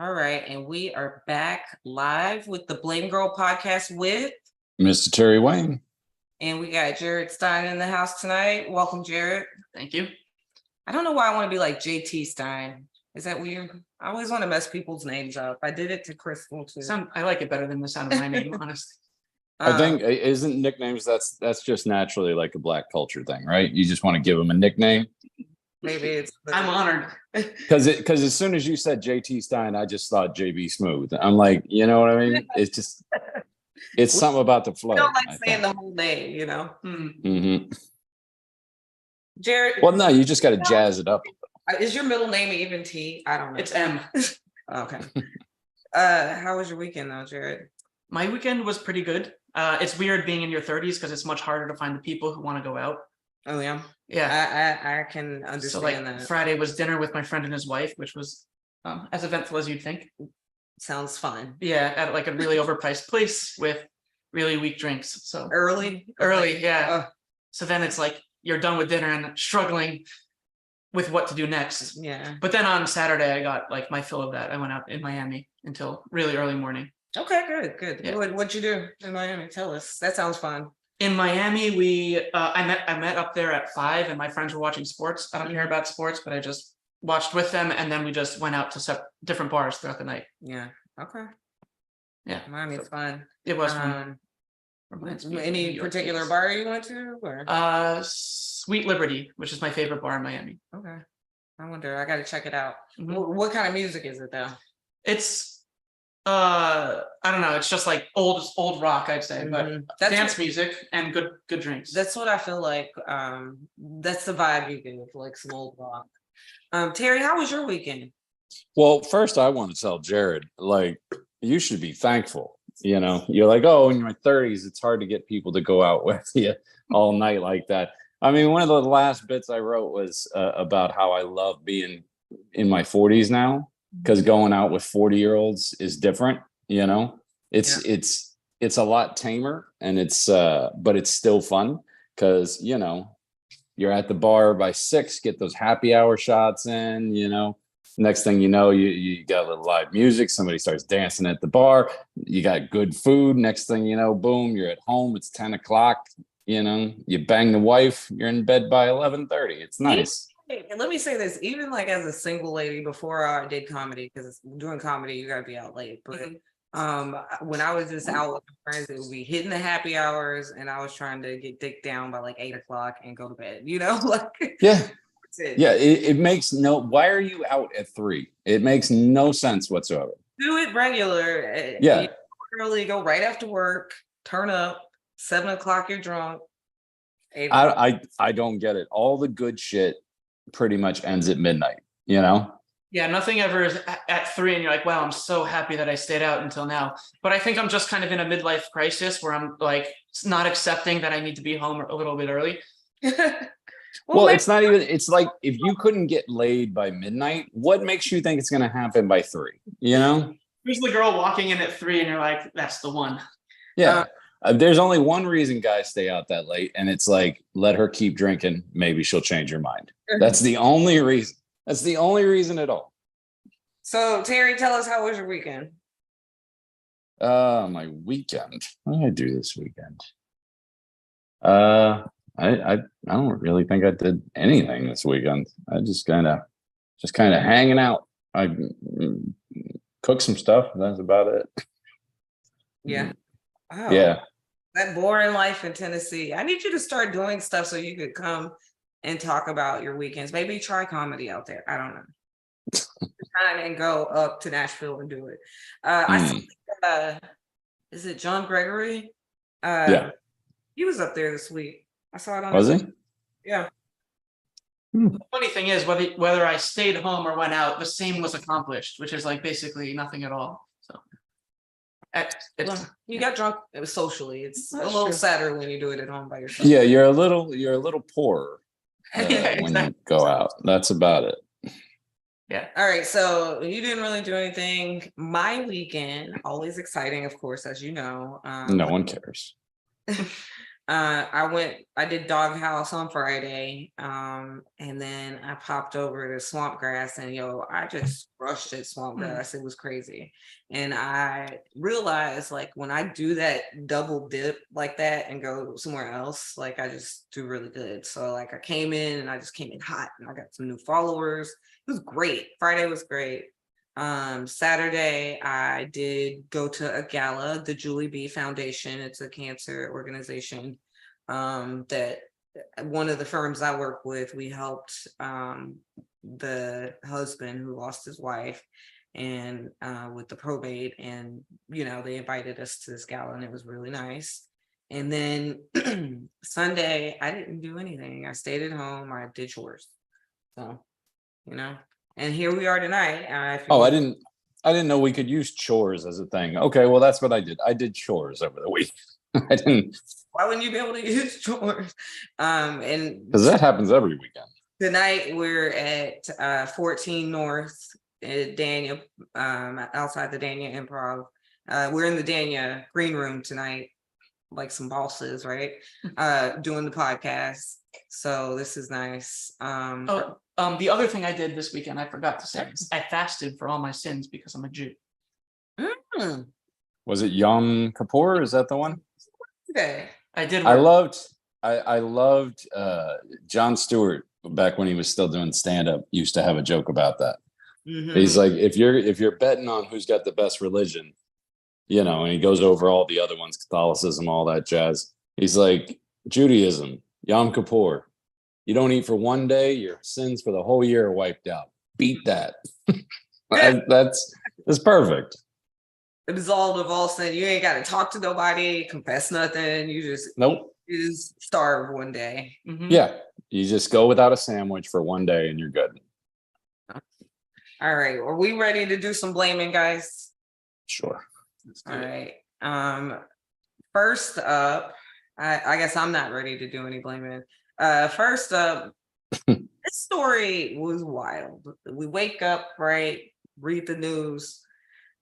All right, and we are back live with the Blame Girl podcast with, Mr. Terry Wayne. and we got Jared Stein in the house tonight. Welcome, Jared. Thank you. I don't know why I want to be like JT Stein. Is that weird? I always want to mess people's names up. I did it to Crystal too. I like it better than the sound of my name, honestly. I think isn't nicknames that's just naturally like a Black culture thing, right? You just want to give them a nickname. Maybe it's. I'm honored. Because as soon as you said JT Stein, I just thought JB Smooth. I'm like, you know what I mean? It's just it's something about the flow. I don't like saying the whole name, you know. Mm-hmm. Jared. Well, no, you just got to jazz it up. Is your middle name even T? I don't know. It's M. Okay. How was your weekend though, Jared? My weekend was pretty good. It's weird being in your 30s because it's much harder to find the people who want to go out. Oh yeah. Yeah. I can understand So like that. Friday was dinner with my friend and his wife, which was as eventful as you'd think. Sounds fun. Yeah, at like a really overpriced place with really weak drinks. So Early, yeah. So then it's like you're done with dinner and struggling with what to do next. Yeah. But then on Saturday I got like my fill of that. I went out in Miami until really early morning. Okay, good. Yeah. What'd you do in Miami? Tell us. That sounds fun. In Miami, I met up there at 5, and my friends were watching sports. I don't care about sports, but I just watched with them, and then we just went out to different bars throughout the night. Yeah. Okay. Yeah, Miami's fun. it was fun. Any particular bar you went to? Or? Sweet Liberty, which is my favorite bar in Miami. Okay. I wonder. I got to check it out. Mhm. What kind of music is it though? It's I don't know. It's just like old rock, I'd say, but That's dance music and good drinks. That's what I feel like. That's the vibe you give, like some old rock. Terry, how was your weekend? Well, first I want to tell Jared, like, you should be thankful. You know, you're like, oh, in your 30s, it's hard to get people to go out with you all night like that. I mean, one of the last bits I wrote was about how I love being in my 40s now, because going out with 40-year-olds is different. You know, it's a lot tamer, and but it's still fun because, you know, you're at the bar by 6, get those happy hour shots in, you know. Next thing you know, you got a little live music. Somebody starts dancing at the bar. You got good food. Next thing you know, boom, you're at home. It's 10 o'clock. You know, you bang the wife. You're in bed by 11:30. It's nice. And let me say this, even like as a single lady before I did comedy, because doing comedy, you gotta be out late. But when I was just out with my friends, it would be hitting the happy hours, and I was trying to get dick down by like 8 o'clock and go to bed, you know, like yeah. Yeah, it makes why are you out at 3? It makes no sense whatsoever. Do it regular. Yeah. Early, go right after work, turn up, 7 o'clock, you're drunk. I don't get it. All the good shit pretty much ends at midnight, you know? Yeah, nothing ever is at 3 and you're like, wow, I'm so happy that I stayed out until now. But I think I'm just kind of in a midlife crisis where I'm like not accepting that I need to be home a little bit early. Well, it's not even, it's like if you couldn't get laid by midnight, what makes you think it's going to happen by 3? You know? There's the girl walking in at 3 and you're like, that's the one. Yeah. There's only one reason guys stay out that late, and it's like, let her keep drinking. Maybe she'll change her mind. That's the only reason. That's the only reason at all. So, Terry, tell us, how was your weekend? My weekend. What did I do this weekend? I don't really think I did anything this weekend. I just kind of hanging out. I cooked some stuff. That's about it. Yeah. Oh, yeah. That boring life in Tennessee. I need you to start doing stuff so you could come and talk about your weekends. Maybe try comedy out there. I don't know. And go up to Nashville and do it. I saw, is it John Gregory? Yeah. He was up there this week. I saw it on. Was he? Yeah. The funny thing is, whether I stayed home or went out, the same was accomplished, which is like basically nothing at all. So you got drunk socially. It's a little sadder when you do it at home by yourself. Yeah, you're a little poorer when you go out. That's about it. Yeah. All right. So you didn't really do anything. My weekend, always exciting, of course, as you know. No one cares. I did Doghouse on Friday. And then I popped over to Swamp Grass and I just rushed at Swamp Grass. It was crazy. And I realized like when I do that double dip like that and go somewhere else, like I just do really good. So like I came in and I just came in hot and I got some new followers. It was great. Friday was great. Saturday, I did go to a gala, the Julie B Foundation. It's a cancer organization that one of the firms I work with, we helped the husband who lost his wife and with the probate, and they invited us to this gala and it was really nice. And then Sunday, I didn't do anything. I stayed at home. I did chores. So, and here we are tonight. I didn't know we could use chores as a thing. Okay, well that's what I did. I did chores over the week. I didn't. Why wouldn't you be able to use chores? And because that happens every weekend. Tonight we're at 14 North at Dania, outside the Dania Improv. We're in the Dania green room tonight, like some bosses, right? Doing the podcast. So this is nice. The other thing I did this weekend, I forgot to say, is I fasted for all my sins because I'm a Jew. Was it Yom Kippur? Is that the one? Okay. I did. I loved Jon Stewart back when he was still doing stand-up, used to have a joke about that. Mm-hmm. He's like, if you're betting on who's got the best religion, and he goes over all the other ones, Catholicism, all that jazz. He's like, Judaism, Yom Kippur. You don't eat for one day, your sins for the whole year are wiped out. Beat that. That's perfect. It is all of all sin. You ain't got to talk to nobody, confess nothing. You just starve one day. Mm-hmm. Yeah, you just go without a sandwich for one day and you're good. All right, are we ready to do some blaming, guys? Sure. All right. First up, I guess I'm not ready to do any blaming. First up, this story was wild. We wake up, right? Read the news.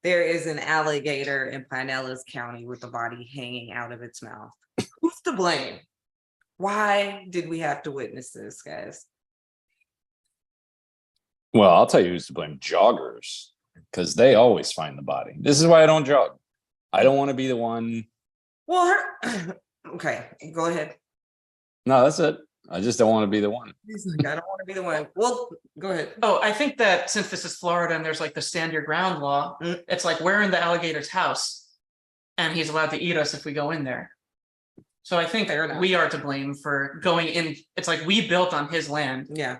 There is an alligator in Pinellas County with the body hanging out of its mouth. Who's to blame? Why did we have to witness this, guys? Well, I'll tell you who's to blame. Joggers, because they always find the body. This is why I don't jog. I don't want to be the one. Well, okay, go ahead. No, that's it. I just don't want to be the one. I don't want to be the one. Well, go ahead. Oh, I think that since this is Florida and there's like the stand your ground law, it's like we're in the alligator's house and he's allowed to eat us if we go in there. So I think we are to blame for going in. It's like we built on his land. Yeah.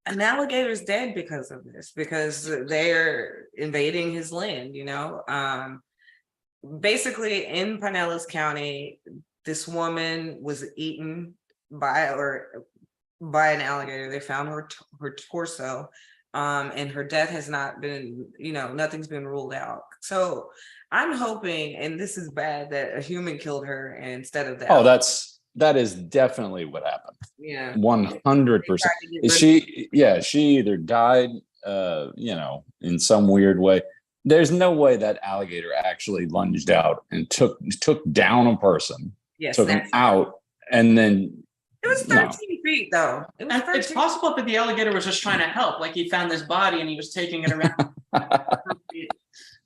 An alligator's dead because of this, because they're invading his land, Basically in Pinellas County, this woman was eaten by an alligator. They found her torso, and her death has not been, nothing's been ruled out. So I'm hoping, and this is bad, that a human killed her instead of the alligator. That is definitely what happened. Yeah, 100%. She either died, in some weird way. There's no way that alligator actually lunged out and took down a person, took him out, and then it was 13 feet though. It's possible that the alligator was just trying to help. Like he found this body and he was taking it around.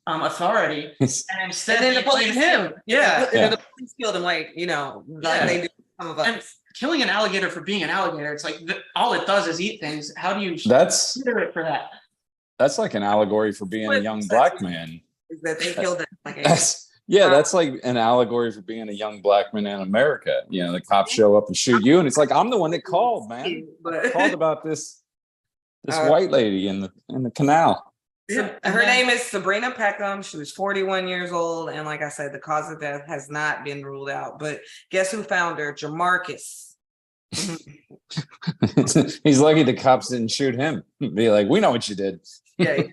Authority, and instead then the police him. The police killed him, like they do some of us. And killing an alligator for being an alligator, it's like all it does is eat things. How do you consider it for that? That's like an allegory for being a young black man. Is that they killed it? That's like an allegory for being a young black man in America. The cops show up and shoot you, and it's like, I'm the one that called, man. I called about this white lady in the canal. Her name is Sabrina Peckham. She was 41 years old, and like I said, the cause of death has not been ruled out. But guess who found her? Jamarcus. He's lucky the cops didn't shoot him. Be like, we know what you did. Yeah,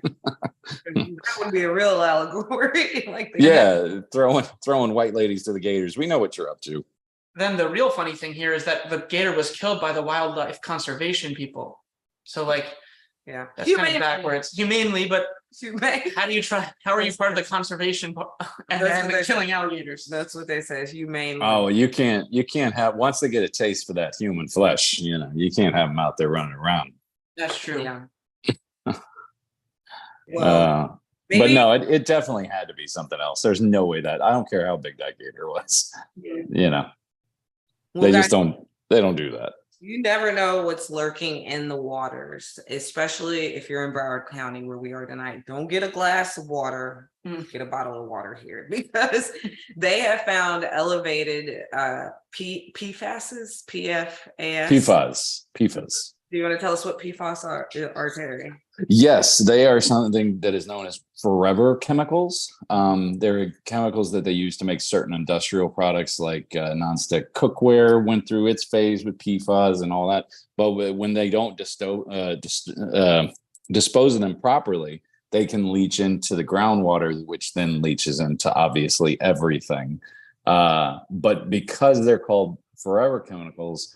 that would be a real allegory. Throwing white ladies to the gators. We know what you're up to. Then the real funny thing here is that the gator was killed by the wildlife conservation people. So that's kind of backwards. Humanely, but Humane. How are you part of the conservation and That's then what they killing alligators? That's what they say. Humane. Oh, you can't have, once they get a taste for that human flesh, you can't have them out there running around. That's true. Yeah. But maybe- no, it definitely had to be something else. There's no way that, I don't care how big that gator was, Well, they guys, just don't do that. you never know what's lurking in the waters, especially if you're in Broward County where we are tonight. Don't get a glass of water, get a bottle of water here, because they have found elevated PFAS. PFAS. Do you want to tell us what PFAS are, Terry? Yes, they are something that is known as forever chemicals. They're chemicals that they use to make certain industrial products, like nonstick cookware went through its phase with PFAS and all that. But when they don't dispose of them properly, they can leach into the groundwater, which then leaches into obviously everything. But because they're called forever chemicals,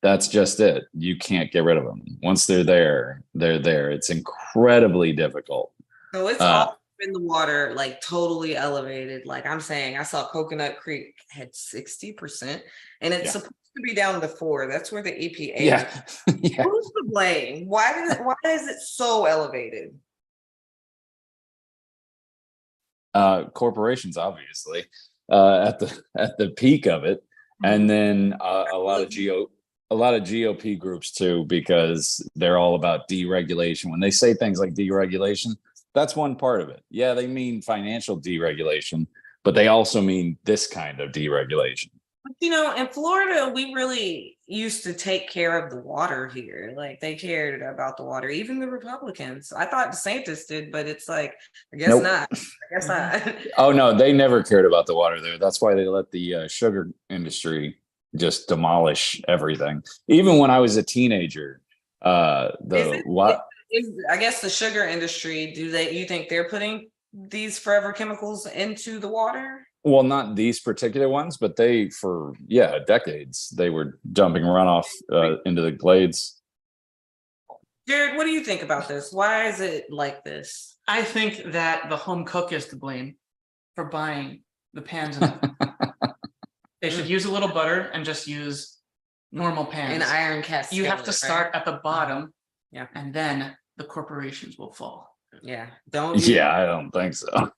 that's just it. You can't get rid of them. Once they're there, they're there. It's incredibly difficult. So it's all in the water, like totally elevated. Like I'm saying, I saw Coconut Creek had 60%, and it's supposed to be down to 4%. That's where the EPA. Yeah. Who's to blame? Why is it so elevated? Corporations, obviously, at the peak of it, and then a lot of GOP groups too, because they're all about deregulation. When they say things like deregulation, that's one part of it. Yeah, they mean financial deregulation, but they also mean this kind of deregulation. In Florida, we really used to take care of the water here. Like they cared about the water, even the Republicans. I thought DeSantis did, but it's like, I guess not. I guess not. Oh no, they never cared about the water there. That's why they let the sugar industry just demolish everything. Even when I was a teenager, I guess the sugar industry, you think they're putting these forever chemicals into the water? Well, not these particular ones, but for decades, they were dumping runoff into the glades. Jared, what do you think about this? Why is it like this? I think that the home cook is to blame for buying the pans. They should use a little butter and just use normal pans. An iron cast. You have to start at the bottom, and then the corporations will fall. Yeah, I don't think so.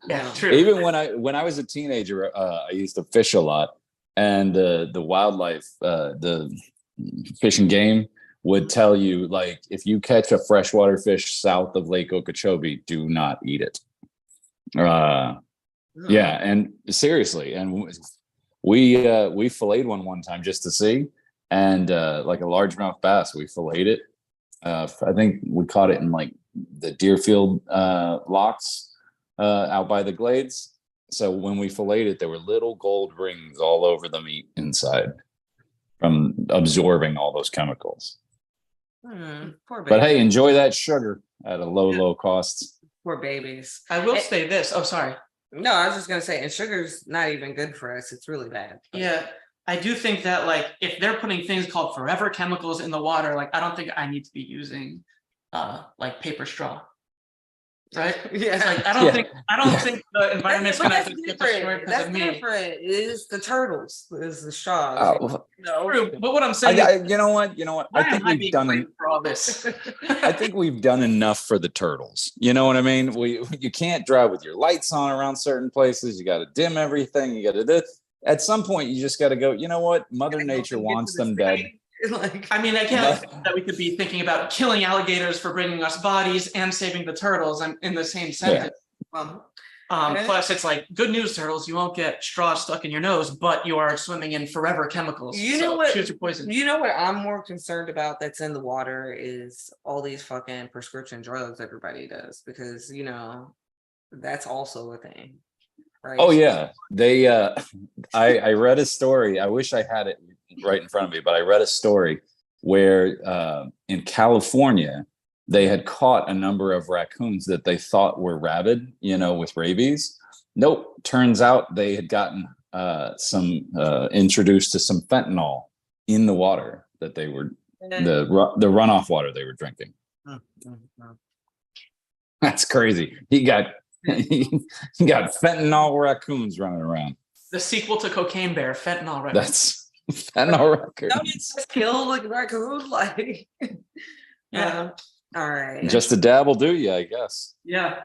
Yeah, true. Even when I was a teenager, I used to fish a lot, and the wildlife, the Fish and Game would tell you, like, if you catch a freshwater fish south of Lake Okeechobee, do not eat it. Yeah, and seriously, and we filleted one time just to see, and like a largemouth bass, we filleted it. I think we caught it in like the Deerfield locks out by the glades. So when we filleted it, there were little gold rings all over the meat inside from absorbing all those chemicals. Poor baby. But hey, enjoy that sugar at a low cost. Poor babies. I will say this. Oh, sorry. No, I was just gonna say, and sugar's not even good for us. It's really bad. Yeah, I do think that, like, if they're putting things called forever chemicals in the water, like, I don't think I need to be using like paper straw. Right? Yeah. It's like I don't think the environment's gonna get destroyed because of me. Different. It is the turtles. Is the straws. True. But what I'm saying is, you know what? I think we've done for all this. I think we've done enough for the turtles. You know what I mean? You can't drive with your lights on around certain places. You got to dim everything. You got to do. At some point, you just got to go. You know what? Mother Nature wants them dead. I mean, I guess that we could be thinking about killing alligators for bringing us bodies and saving the turtles. I'm in the same sentence. Plus, it's like, good news, turtles. You won't get straw stuck in your nose, but you are swimming in forever chemicals. You know what? Choose your poison. You know what I'm more concerned about that's in the water is all these fucking prescription drugs everybody does, because that's also a thing. Right? Oh yeah, they. I read a story. I wish I had it right in front of me, but I read a story where in California they had caught a number of raccoons that they thought were rabid, with rabies. Nope. Turns out they had gotten introduced to some fentanyl in the water that they were the runoff water they were drinking. That's crazy. He got he got fentanyl raccoons running around. The sequel to Cocaine Bear, Fentanyl Records. That's fentanyl Don't raccoons. just kill like raccoon, like. Yeah. All right. Just a dab will do you, I guess. Yeah.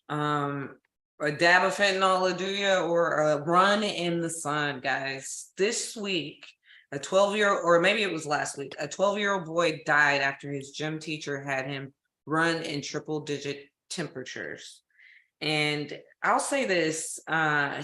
A dab of fentanyl will do you, or a run in the sun, guys. This week, a 12-year-old, or maybe it was last week, a 12-year-old boy died after his gym teacher had him run in triple-digit temperatures. And I'll say this,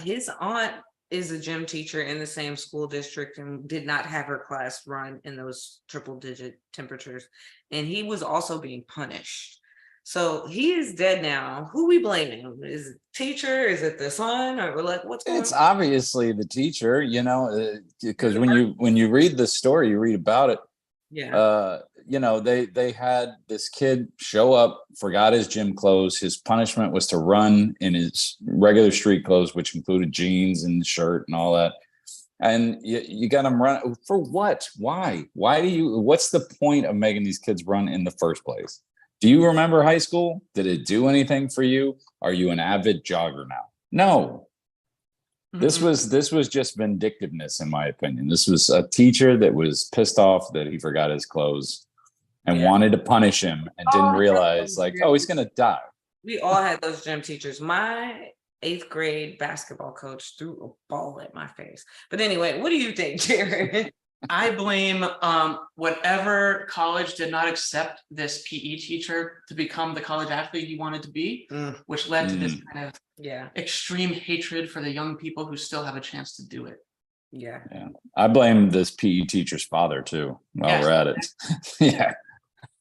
his aunt is a gym teacher in the same school district and did not have her class run in those triple-digit temperatures. And he was also being punished. So he is dead now. Who we blaming? Is it teacher? Is it the son? Or we're like, what's going It's on? obviously the teacher, you know, because when you read the story, you read about it. Yeah. You know, they had this kid show up, forgot his gym clothes. His punishment was to run in his regular street clothes, which included jeans and shirt and all that. And you got him run for what? Why? What's the point of making these kids run in the first place? Do you remember high school? Did it do anything for you? Are you an avid jogger now? No. This was just vindictiveness, in my opinion. This was a teacher that was pissed off that he forgot his clothes and wanted to punish him and didn't realize, like, oh, he's gonna die. We all had those gym teachers. My 8th grade basketball coach threw a ball at my face. But anyway, what do you think, Jared? I blame whatever college did not accept this PE teacher to become the college athlete he wanted to be, which led to this kind of extreme hatred for the young people who still have a chance to do it. Yeah. I blame this PE teacher's father too. While we're at it,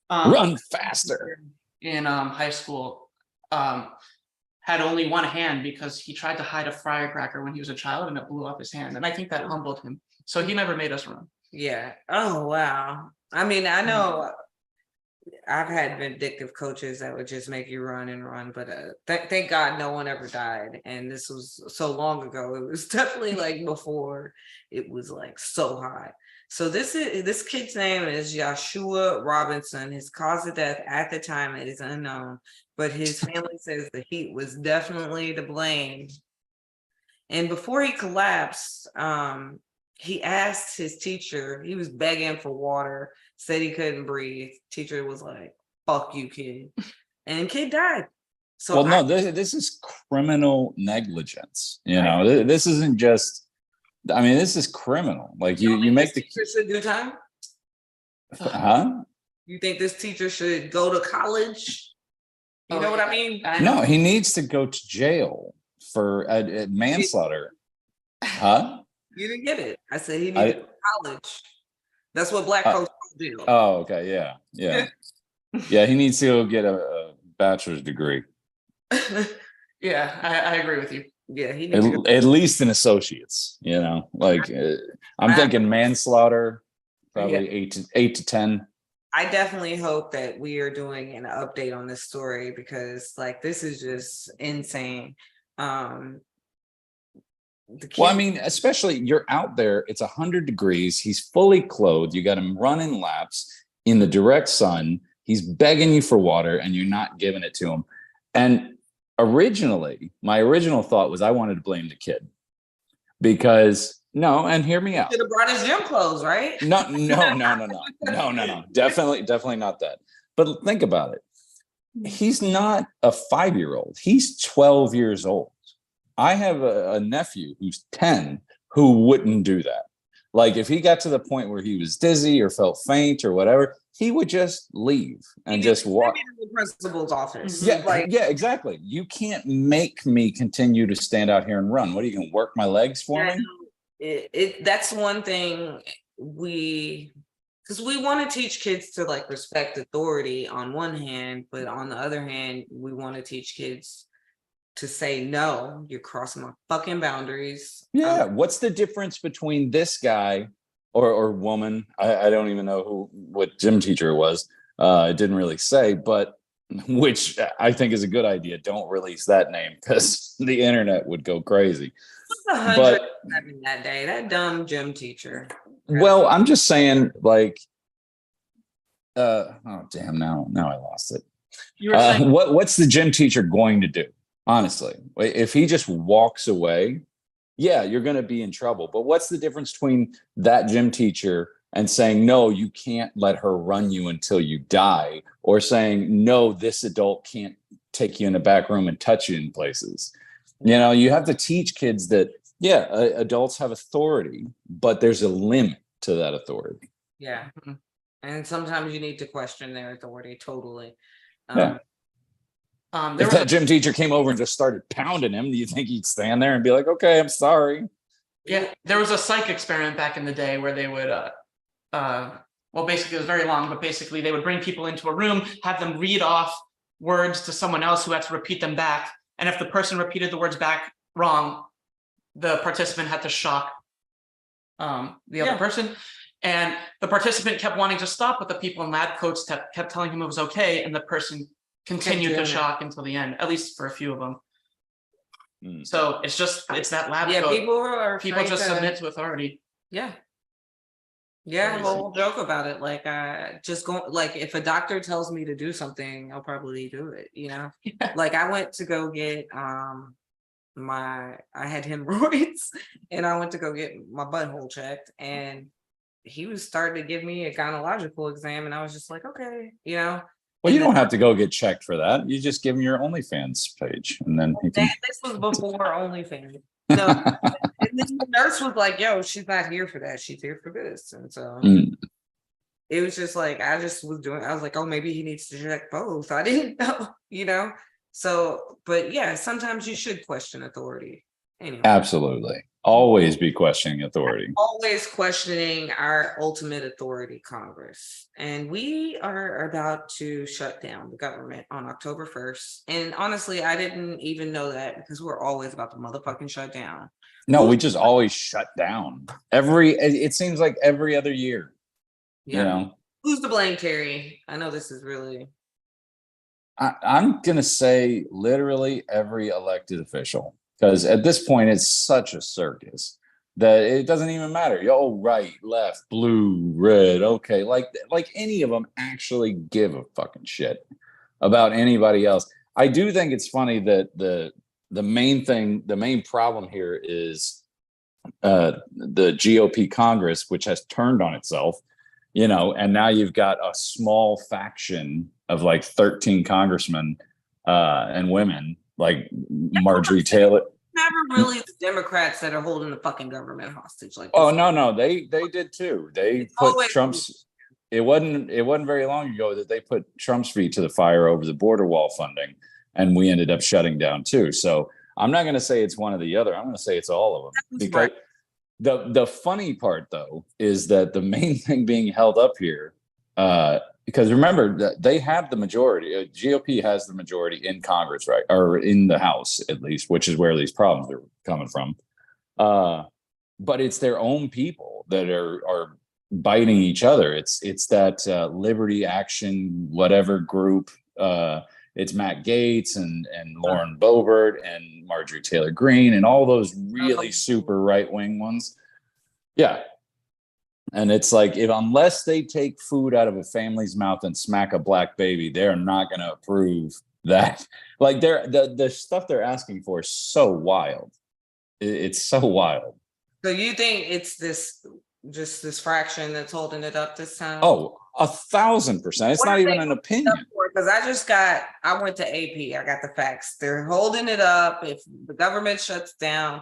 run faster. In high school, had only one hand because he tried to hide a firecracker when he was a child and it blew up his hand, and I think that humbled him. So he never made us run. Yeah. Oh, wow. I mean, I know I've had vindictive coaches that would just make you run and run, but thank God no one ever died. And this was so long ago. It was definitely like before it was like so hot. So this kid's name is Joshua Robinson. His cause of death at the time is unknown, but his family says the heat was definitely to blame. And before he collapsed, he asked his teacher, he was begging for water, said he couldn't breathe. Teacher was like, fuck you, kid. And kid died. So this is criminal negligence. You know, this isn't just, I mean, this is criminal. Like you make the teacher should do time. Huh? You think this teacher should go to college? You know what I mean? No, he needs to go to jail for manslaughter. Huh? You didn't get it. I said he needed to go to college. That's what black folks do. Oh, okay. Yeah. Yeah, he needs to go get a bachelor's degree. Yeah, I agree with you. Yeah, he needs at least an associate's, you know, like I'm thinking manslaughter, probably 8 to 10. I definitely hope that we are doing an update on this story because like this is just insane. Well, I mean, especially you're out there, it's 100 degrees. He's fully clothed. You got him running laps in the direct sun. He's begging you for water and you're not giving it to him. And my original thought was I wanted to blame the kid because and hear me out. Should have brought his gym clothes, right? No. Definitely not that. But think about it. He's not a 5-year-old. He's 12 years old. I have a nephew who's 10 who wouldn't do that. Like if he got to the point where he was dizzy or felt faint or whatever, he would just leave and just walk. The principal's office. Yeah, exactly. You can't make me continue to stand out here and run. What are you going to work my legs for me? That's one thing because we want to teach kids to like respect authority on one hand, but on the other hand, we want to teach kids to say, no, you're crossing my fucking boundaries. Yeah. What's the difference between this guy or woman? I don't even know what gym teacher it was. It didn't really say, but which I think is a good idea. Don't release that name because the internet would go crazy. But that day, that dumb gym teacher. Well, I'm just saying, like, oh damn, now I lost it. You were saying, What's the gym teacher going to do? Honestly, if he just walks away, yeah, you're going to be in trouble. But what's the difference between that gym teacher and saying, no, you can't let her run you until you die, or saying, no, this adult can't take you in the back room and touch you in places? You know, you have to teach kids that, yeah, adults have authority, but there's a limit to that authority. Yeah. And sometimes you need to question their authority totally. Yeah. there If was that gym teacher came over and just started pounding him, do you think he'd stand there and be like, okay, I'm sorry? there was a psych experiment back in the day where they would well, basically it was very long, but basically they would bring people into a room, have them read off words to someone else who had to repeat them back, and if the person repeated the words back wrong, the participant had to shock the other person. And the participant kept wanting to stop, but the people in lab coats kept telling him it was okay, and the person continued to shock until the end, at least for a few of them. So it's that lab coat. People just submit to authority. Yeah, a whole joke about it. Like, just go. Like, if a doctor tells me to do something, I'll probably do it. You know, like I went to go get I had hemorrhoids, and I went to go get my butthole checked, and he was starting to give me a gynecological exam, and I was just like, okay, you know. Well, you don't have to go get checked for that. You just give him your OnlyFans page, and then he can... This was before OnlyFans. No, and then the nurse was like, "Yo, she's not here for that. She's here for this." And so it was just like I was like, "Oh, maybe he needs to check both." I didn't know, you know. So, but yeah, sometimes you should question authority. Anyway. Absolutely. Always be questioning authority. Always questioning our ultimate authority, Congress. And we are about to shut down the government on October 1st. And honestly, I didn't even know that because we're always about to motherfucking shut down. No, we just always shut down. It seems like every other year. Yeah. You know? Who's to blame, Terry? I know this is really... I'm going to say literally every elected official. Because at this point, it's such a circus that it doesn't even matter. Oh, right, left, blue, red. Okay, like any of them actually give a fucking shit about anybody else. I do think it's funny that the main problem here is the GOP Congress, which has turned on itself, you know, and now you've got a small faction of like 13 congressmen and women. Like Marjorie Taylor. Never really the Democrats that are holding the fucking government hostage like this. Oh no, they did too. They put Trump's. It wasn't very long ago that they put Trump's feet to the fire over the border wall funding, and we ended up shutting down too. So I'm not going to say it's one or the other. I'm going to say it's all of them. Because the funny part though is that the main thing being held up here. Because remember that they have the majority. GOP has the majority in Congress, right, or in the House at least, which is where these problems are coming from. But it's their own people that are biting each other. It's that Liberty Action whatever group. It's Matt Gaetz and Lauren Boebert and Marjorie Taylor Greene and all those really super right wing ones. Yeah. And it's like, unless they take food out of a family's mouth and smack a black baby, they're not going to approve that. Like the stuff they're asking for is so wild. It's so wild. So you think it's this fraction that's holding it up this time? Oh, 1,000%. It's not even an opinion. Because I went to AP. I got the facts. They're holding it up. If the government shuts down,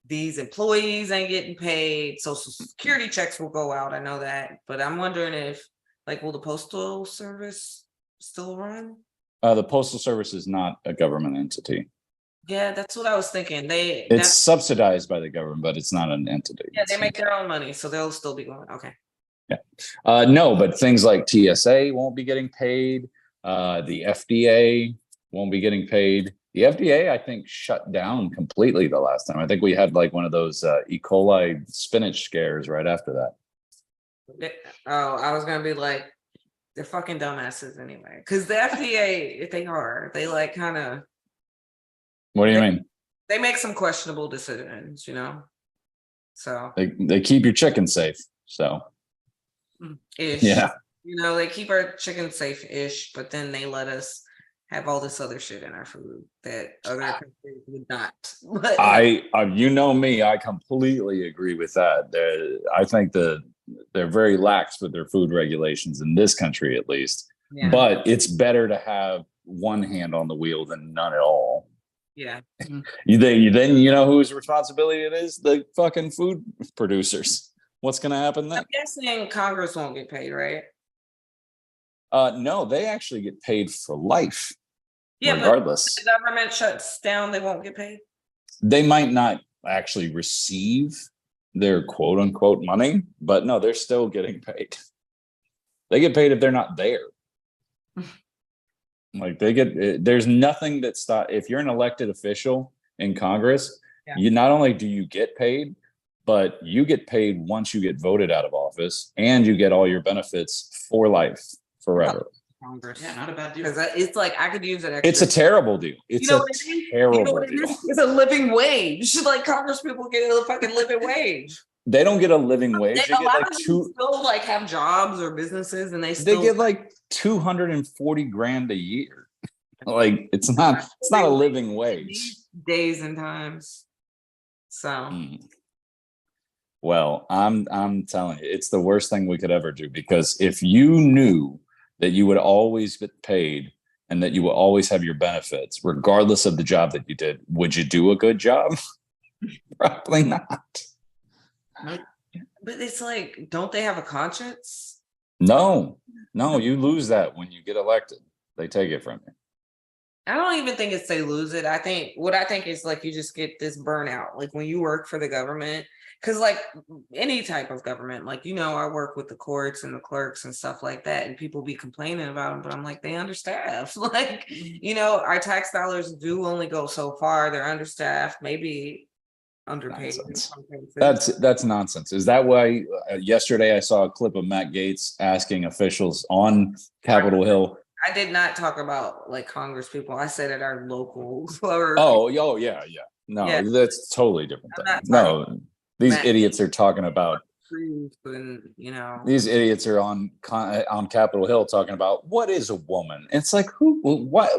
these employees ain't getting paid. Social Security checks will go out. I know that. But I'm wondering if, will the Postal Service still run? The Postal Service is not a government entity. Yeah, that's what I was thinking. It's subsidized by the government, but it's not an entity. Yeah, they make their own money, so they'll still be going. Okay. Yeah. No, but things like TSA won't be getting paid. The FDA won't be getting paid. The FDA, I think, shut down completely the last time. I think we had one of those E. coli spinach scares right after that. I was going to be like, they're fucking dumbasses anyway. Because the FDA, if they kind of... What do you mean? They make some questionable decisions, you know? So... They keep your chicken safe, so... Ish. Yeah. You know, they keep our chicken safe-ish, but then they let us have all this other shit in our food that other countries would not. But you know me, I completely agree with that. I think they're very lax with their food regulations in this country, at least. yeah, But it's better to have one hand on the wheel than none at all. yeah. Mhm. Then you know whose responsibility it is? The fucking food producers. What's going to happen then? I'm guessing Congress won't get paid, right? No, they actually get paid for life, Yeah, regardless. but the government shuts down, they won't get paid. They might not actually receive their quote unquote money, but no, they're still getting paid. They get paid if they're not there. Like there's nothing that stop if you're an elected official in Congress, Yeah. you not only do you get paid, but you get paid once you get voted out of office, and you get all your benefits for life, forever. Congress. Yeah, not a bad deal. Because it's like I could use it. It's a terrible deal. It's You know a what it is? terrible what it deal. is? It's a living wage. Like Congress people get a fucking living wage. They don't get a living wage. They A get lot like of them still like have jobs or businesses, and they still get like 240 grand a year. Like it's not a living wage. Days and times. So well, I'm telling you, it's the worst thing we could ever do, because if you knew that you would always get paid and that you will always have your benefits, regardless of the job that you did, would you do a good job? Probably not. But it's like, don't they have a conscience? No, you lose that when you get elected. They take it from you. I don't even think it's they lose it. I think is like you just get this burnout. Like when you work for the government, because like any type of government, like, you know, I work with the courts and the clerks and stuff like that, and people be complaining about them, but I'm like, they understaffed. Like, you know, our tax dollars do only go so far. They're understaffed, maybe underpaid. That's nonsense. Is that why yesterday I saw a clip of Matt Gaetz asking officials on Capitol Hill? I did not talk about like Congress people. I said at our local. Yeah. No, that's totally different thing. No, these idiots are talking about. And, you know, these idiots are on Capitol Hill talking about what is a woman. It's like, what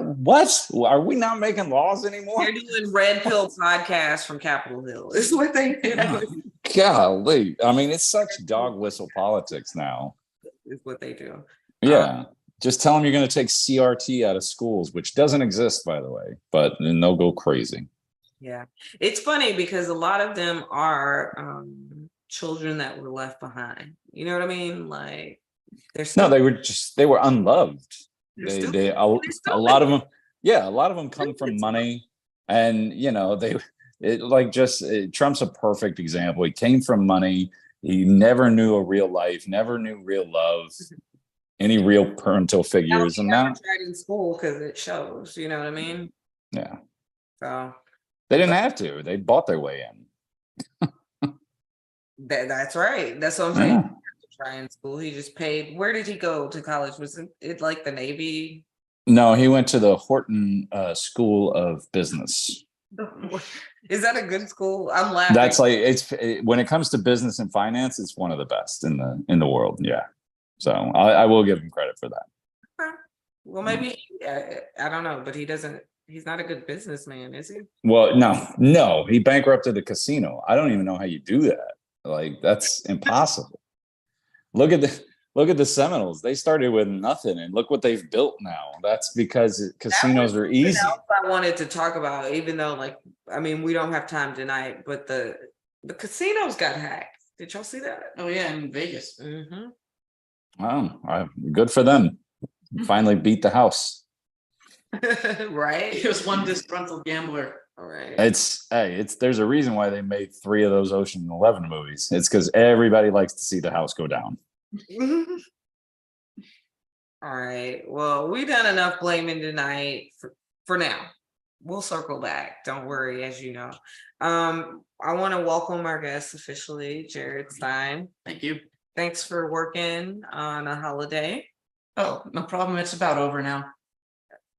are we not making laws anymore? They're doing red pill podcasts from Capitol Hill. Is what they do. Golly, I mean, it's such dog whistle politics now. Is what they do. Yeah. Just tell them you're going to take CRT out of schools, which doesn't exist, by the way, but then they'll go crazy. Yeah. It's funny because a lot of them are children that were left behind. You know what I mean? Like, they were unloved. A lot of them come from money, and you know, Trump's a perfect example. He came from money. He never knew a real life, never knew real love. Any real parental figures, and now tried in school because it shows. You know what I mean? Yeah. So they didn't have to. They bought their way in. That's right. That's what I'm saying. Yeah. Try in school. He just paid. Where did he go to college? Was it like the Navy? No, he went to the Horton School of Business. Is that a good school? I'm laughing. That's like when it comes to business and finance, it's one of the best in the world. Yeah. So I will give him credit for that. Okay. Well, maybe I don't know, but he's not a good businessman, is he? Well, no, he bankrupted the casino. I don't even know how you do that. Like, that's impossible. Look at the Seminoles. They started with nothing, and look what they've built now. That's because casinos are easy. I wanted to talk about, even though, like, I mean, we don't have time tonight, but the casinos got hacked. Did y'all see that? Oh yeah, in Vegas. Mm-hmm. Wow, good for them. Finally beat the house. Right? It was one disgruntled gambler. All right. There's a reason why they made 3 of those Ocean 11 movies. It's because everybody likes to see the house go down. All right. Well, we've done enough blaming tonight for now. We'll circle back. Don't worry, as you know. I want to welcome our guest officially, Jared Stein. Thank you. Thanks for working on a holiday. Oh, no problem. It's about over now.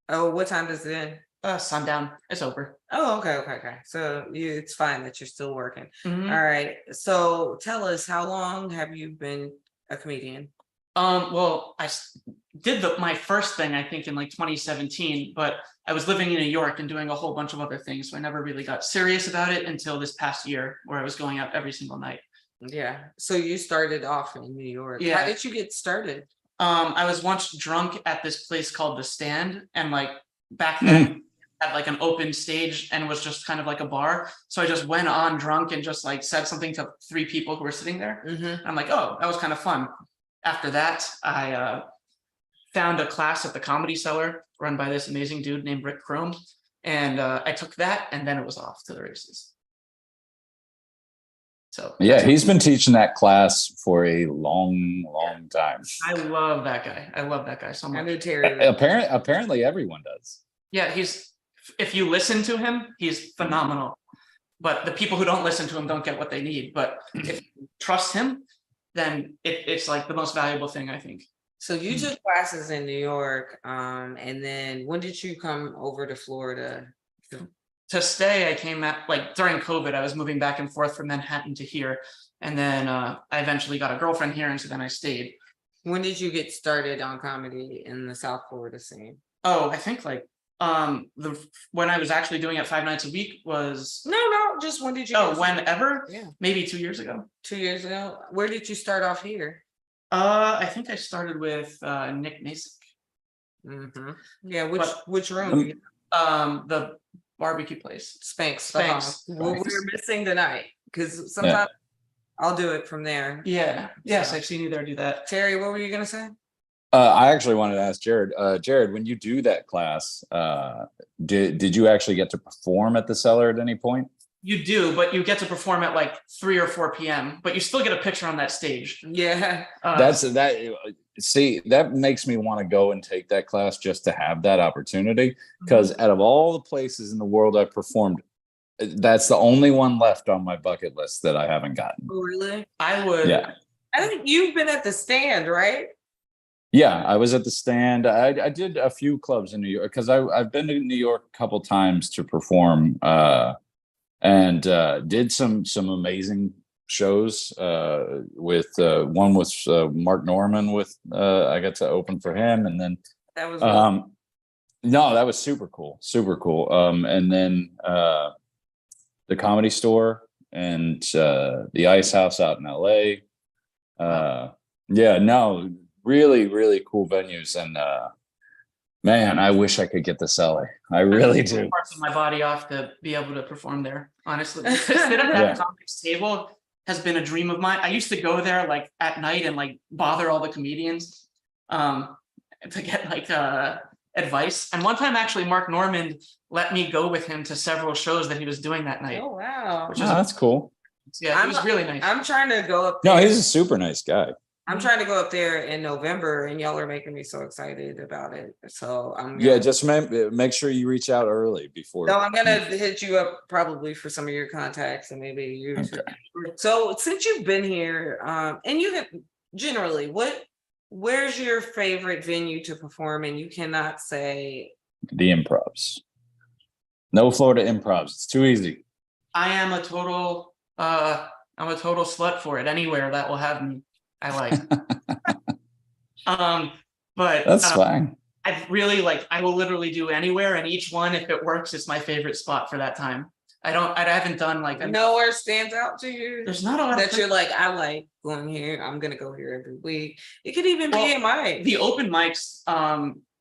Oh, what time does it end? Sundown. It's over. Oh, okay. So it's fine that you're still working. Mm-hmm. All right. So tell us, how long have you been a comedian? Well, did my first thing, I think, in like 2017, but I was living in New York and doing a whole bunch of other things, so I never really got serious about it until this past year, where I was going out every single night. Yeah. So you started off in New York. Yeah. How did you get started? I was once drunk at this place called the Stand, and like back then had like an open stage and was just kind of like a bar. So I just went on drunk and just like said something to 3 people who were sitting there. Mm-hmm. I'm like, oh, that was kind of fun. After that, I found a class at the Comedy Cellar run by this amazing dude named Rick Chrome. And I took that, and then it was off to the races. So Yeah, he's been teaching that class for a long time. I love that guy. I love that guy so I much. knew Terry. Apparently everyone does. Yeah, if you listen to him, he's phenomenal. But the people who don't listen to him don't get what they need. But if you trust him, then it's like the most valuable thing, I think. So you took classes in New York, and then when did you come over to Florida? To stay, I came at like during COVID. I was moving back and forth from Manhattan to here, and then I eventually got a girlfriend here, and so then I stayed. When did you get started on comedy in the South Florida scene? Oh, I think like when I was actually doing it 5 nights a week was No, just when did you? oh whenever Yeah, maybe 2 years ago. 2 years ago. Where did you start off here? I think I started with Nick Nasik. Mm-hmm. Yeah, But- which room? The barbecue place. Spanx. Spanx. Well, we're missing tonight because sometimes I'll do it from there. Yeah. Yes, So- I've seen you there do that. Terry, what were you gonna say? I actually wanted to ask Jared. Jared, when you do that class, did you actually get to perform at the Cellar at any point? You do, but you get to perform at like 3 or 4 p.m. But you still get a picture on that stage. Yeah. See, that makes me want to go and take that class just to have that opportunity. Because out of all the places in the world I've performed, that's the only one left on my bucket list that I haven't gotten. Oh, really? I would. Yeah. I think you've been at the Stand, right? Yeah, I was at the Stand. I did a few clubs in New York because I've been to New York a couple times to perform, and did some amazing shows. With one with Mark Norman. With I got to open for him, and then That was no, that was super cool, and then the Comedy Store and the Ice House out in LA. Yeah, no. Really cool venues, and man, I wish I could get the Cellar. I really do. Parts of my body off to be able to perform there. Honestly, to sit at that comics table has been a dream of mine. I used to go there like at night and like bother all the comedians to get like advice. And one time, actually, Mark Norman let me go with him to several shows that he was doing that night. Oh wow. Which Oh, is that's cool. yeah, it was really nice. I'm trying to go up No, there. he's a super nice guy. I'm trying to go up there in November, and y'all are making me so excited about it. So Yeah, just make sure you reach out early before. So I'm gonna hit you up probably for some of your contacts, and maybe you. Okay. So since you've been here, and you have generally, where's your favorite venue to perform? And you cannot say The Improvs. No Florida Improvs. It's too easy. I am a total slut for it. Anywhere that will have me, I like. But That's fine. I really like. I will literally do anywhere, and each one, if it works, it's my favorite spot for that time. I haven't done like nowhere stands out to you. There's not a lot that you're like, I like going here. I'm gonna go here every week. It could even be in my the open mics.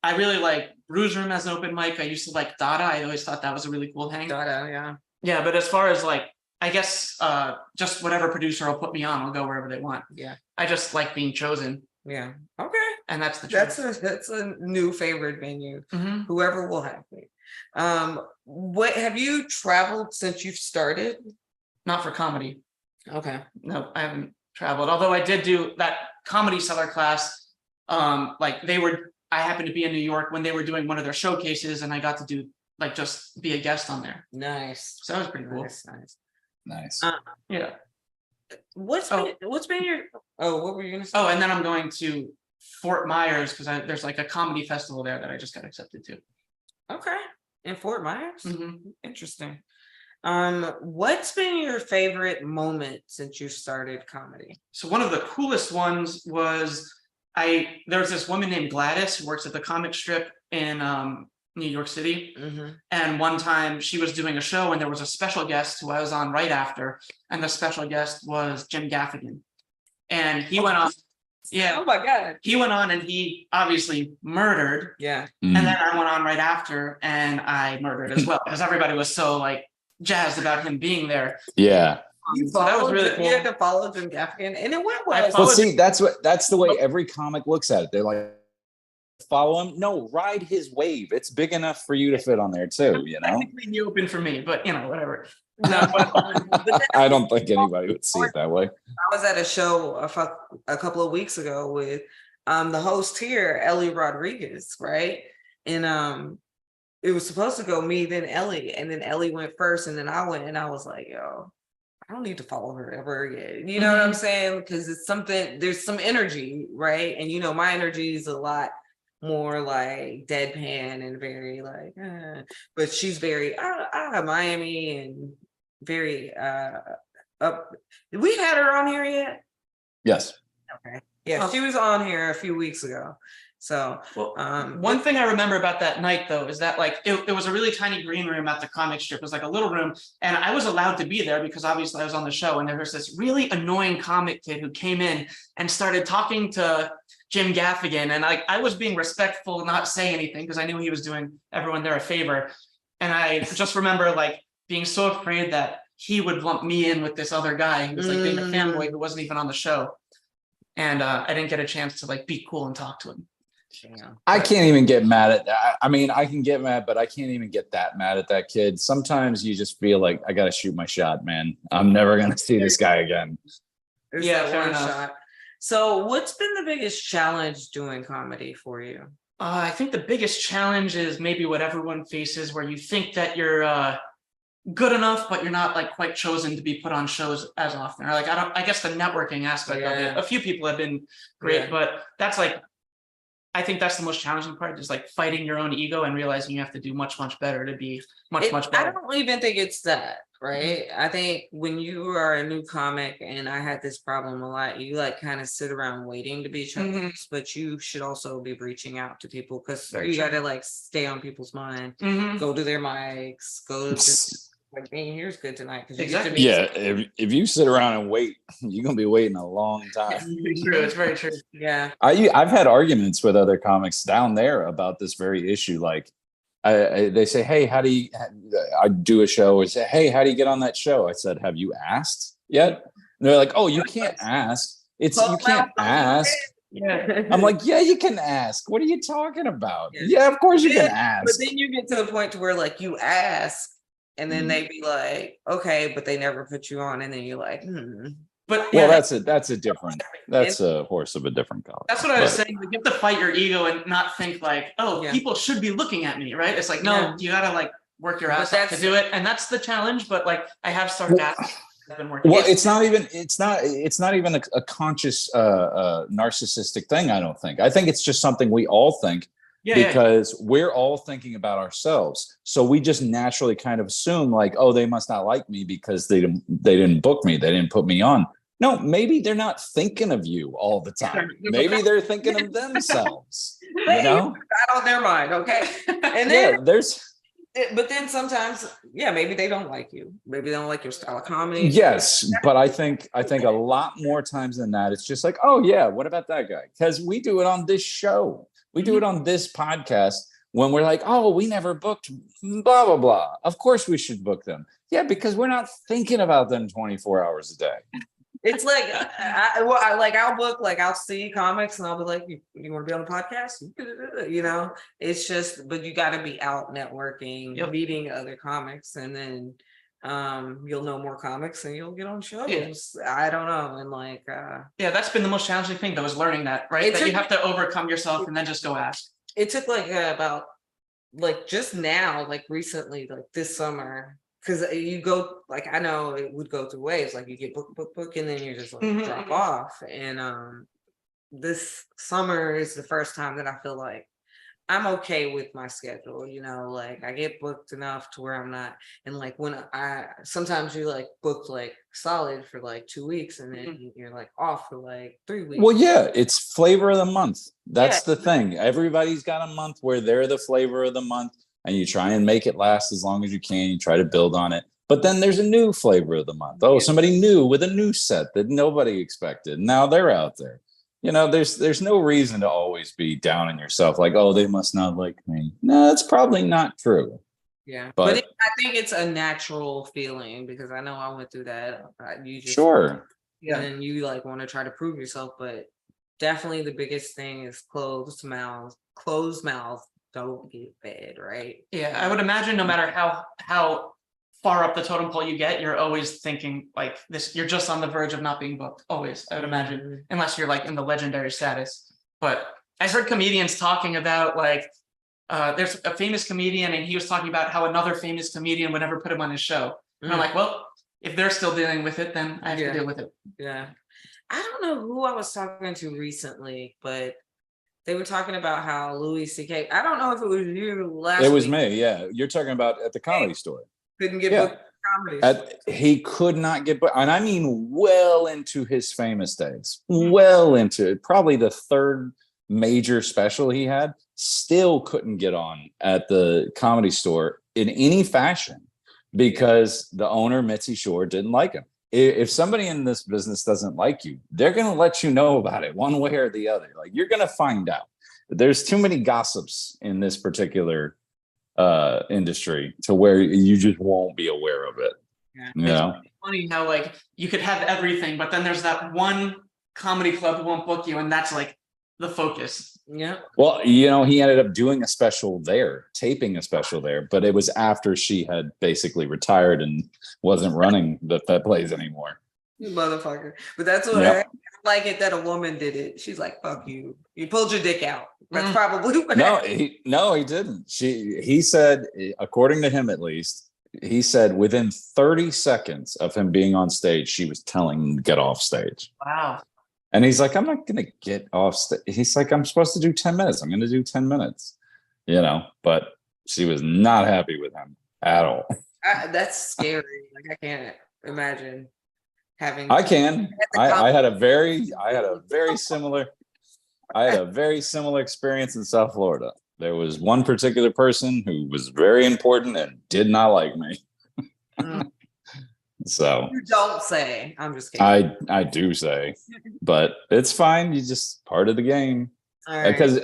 I really like Brews Room as an open mic. I used to like Dada. I always thought that was a really cool hang. Dada, yeah. Yeah, but as far as like, I guess just whatever producer will put me on, I'll go wherever they want. Yeah. I just like being chosen. Yeah. Okay. And that's the truth. That's a new favorite venue. Mhm. Whoever will have me. What have you traveled since you've started? Not for comedy. Okay. No, I haven't traveled. Although I did do that Comedy Cellar class. Like I happened to be in New York when they were doing one of their showcases, and I got to do like just be a guest on there. Nice. So that was pretty cool. Nice. Yeah. What's been your what were you gonna say? Oh, and then I'm going to Fort Myers because there's like a comedy festival there that I just got accepted to. Okay. In Fort Myers? Mhm. Interesting. What's been your favorite moment since you started comedy? So one of the coolest ones was there's this woman named Gladys who works at the comic strip in New York City. And one time she was doing a show and there was a special guest who I was on right after, and the special guest was Jim Gaffigan. And he went on. Yeah. Oh my God. He went on and he obviously murdered. Yeah. And then I went on right after and I murdered as well because everybody was so like jazzed about him being there. Yeah. So that was really cool. You had to follow Jim Gaffigan, and it went well. Well, see, that's the way every comic looks at it. They're like, follow him. No, ride his wave. It's big enough for you to fit on there too. You know, technically the open for me, but whatever. No, I don't think anybody would see it that way. I was at a show a couple of weeks ago with the host here, Ellie Rodriguez, right? And it was supposed to go me, then Ellie, and then Ellie went first, and then I went, and I was like, yo, I don't need to follow her ever again. You know what I'm saying? Because it's something, there's some energy, right? And my energy is a lot more like deadpan and very like, but she's very out of Miami and very up. We had her on here yet? Yes. Okay. Yeah, she was on here a few weeks ago. So one thing I remember about that night though is that like it was a really tiny green room at the comic strip. It was like a little room, and I was allowed to be there because obviously I was on the show. And there was this really annoying comic kid who came in and started talking to Jim Gaffigan, and I was being respectful, not saying anything because I knew he was doing everyone there a favor. And I just remember like being so afraid that he would lump me in with this other guy who was like being a fanboy who wasn't even on the show. And I didn't get a chance to like be cool and talk to him. I can't even get mad at that. I mean, I can get mad, but I can't even get that mad at that kid. Sometimes you just feel like I got to shoot my shot, man. I'm never going to see this guy again. There's that one shot. So what's been the biggest challenge doing comedy for you? I think the biggest challenge is maybe what everyone faces, where you think that you're good enough, but you're not like quite chosen to be put on shows as often. Or like, I guess the networking aspect of it. A few people have been great, but that's like, I think that's the most challenging part, is like fighting your own ego and realizing you have to do much, much better to be much better. I don't even think it's that, right? I think when you are a new comic, and I had this problem a lot, you like kind of sit around waiting to be chosen, but you should also be reaching out to people because you got to like stay on people's mind, go to their mics, go to like being here is good tonight. Exactly. Yeah, if you sit around and wait, you're gonna be waiting a long time. It's true. It's very true. Yeah, I've had arguments with other comics down there about this very issue. Like, they say, "Hey, how do you?" I do a show and say, "Hey, how do you get on that show?" I said, "Have you asked yet?" And they're like, "Oh, you can't ask. You can't ask." Yeah. I'm like, yeah, you can ask. What are you talking about? Yeah, of course you can ask. But then you get to the point to where like you ask. And then they be like, okay, but they never put you on. And then you're like, But well, that's a horse of a different color. That's what I was saying. Like, you have to fight your ego and not think like, oh, people should be looking at me, right? It's like, no, you gotta like work your ass off to do it. And that's the challenge. But like, I have started asking. Well, it's not even a conscious narcissistic thing. I don't think. I think it's just something we all think. Because we're all thinking about ourselves, so we just naturally kind of assume like, oh, they must not like me because they didn't book me, they didn't put me on. No, maybe they're not thinking of you all the time. Maybe they're thinking of themselves. You know, out on their mind. Okay, and then but then sometimes, maybe they don't like you. Maybe they don't like your style of comedy. Yes, but I think a lot more times than that, it's just like, oh yeah, what about that guy? Because we do it on this show. We do it on this podcast when we're like, oh, we never booked blah, blah, blah. Of course we should book them. Yeah, because we're not thinking about them 24 hours a day. It's like, I'll book, like I'll see comics and I'll be like, you want to be on the podcast? You know, it's just, but you got to be out networking, meeting other comics, and then you'll know more comics and you'll get on shows. I don't know. And like that's been the most challenging thing though, is learning that, right? That you have to overcome yourself and then just go ask. It took like about like just now, like recently, like this summer, because you go, like, I know it would go through waves, like you get book and then you just like drop off. And this summer is the first time that I feel like I'm okay with my schedule, like I get booked enough to where I'm not, and like when I sometimes you like booked like solid for like 2 weeks and then you're like off for like 3 weeks. Well, yeah, it's flavor of the month. Yeah. That's the thing. Everybody's got a month where they're the flavor of the month, and you try and make it last as long as you can. You try to build on it. But then there's a new flavor of the month. Oh, somebody new with a new set that nobody expected. Now they're out there. There's no reason to always be down on yourself like, oh, they must not like me. No, that's probably not true. Yeah, but I think it's a natural feeling because I know I went through that. You just sure. Yeah, and you like want to try to prove yourself, but definitely the biggest thing is closed mouths. Closed mouths don't get fed, right? Yeah, I would imagine no matter how far up the totem pole you get, you're always thinking like this, you're just on the verge of not being booked. Always, I would imagine, unless you're like in the legendary status. But I heard comedians talking about like, there's a famous comedian and he was talking about how another famous comedian would never put him on his show. And I'm like, well, if they're still dealing with it, then I have to deal with it. Yeah. I don't know who I was talking to recently, but they were talking about how Louis C.K. I don't know if it was you last It was week. me, yeah. You're talking about at the Comedy Store. Couldn't get booked at comedy. He could not get booked, and I mean well into his famous days. Well into it. Probably the third major special he had, still couldn't get on at the Comedy Store in any fashion because the owner, Mitzi Shore, didn't like him. If somebody in this business doesn't like you, they're going to let you know about it one way or the other. Like you're going to find out. There's too many gossips in this particular industry to where you just won't be aware of it. Yeah. It's funny how like you could have everything, but then there's that one comedy club who won't book you, and that's like the focus. Yeah. Well, he ended up doing a special there, taping a special there, but it was after she had basically retired and wasn't running that place anymore. You motherfucker. But that's what I like it that a woman did it. She's like, fuck you. You pulled your dick out. That's probably what happened. No, he didn't. He said, according to him at least, he said within 30 seconds of him being on stage, she was telling him to get off stage. Wow. And he's like, I'm not going to get off stage. He's like, I'm supposed to do 10 minutes. I'm going to do 10 minutes, but she was not happy with him at all. That's scary. Like I can't imagine having. I can. I had a very similar experience in South Florida. There was one particular person who was very important and did not like me. So you don't say. I'm just kidding. I do say, but it's fine. You just part of the game. Because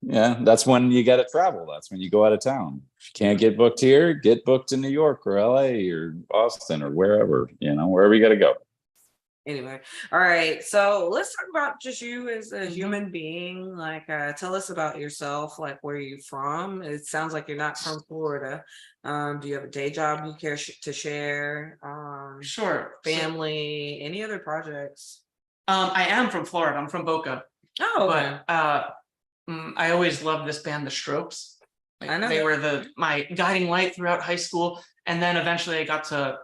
that's when you got to travel. That's when you go out of town. If you can't get booked here, get booked in New York or LA or Boston or wherever, wherever you got to go. Anyway, all right. So let's talk about just you as a human being. Like, tell us about yourself. Like, where are you from? It sounds like you're not from Florida. Do you have a day job you care to share? Sure. Family, any other projects? I am from Florida. I'm from Boca. Oh, but I always loved this band, The Strokes. I know they were my guiding light throughout high school, and then eventually I got to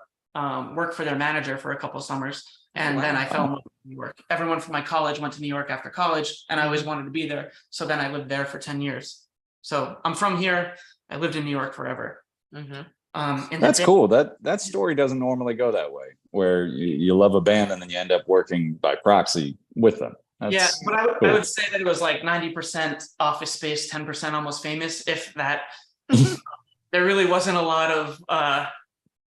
work for their manager for a couple of summers. And then I fell in love with New York. Everyone from my college went to New York after college, and I always wanted to be there. So then I lived there for 10 years. So I'm from here. I lived in New York forever. That's cool. That story doesn't normally go that way, where you love a band and then you end up working by proxy with them. But I would say that it was like 90% Office Space, 10% Almost Famous, if that. There really wasn't a lot of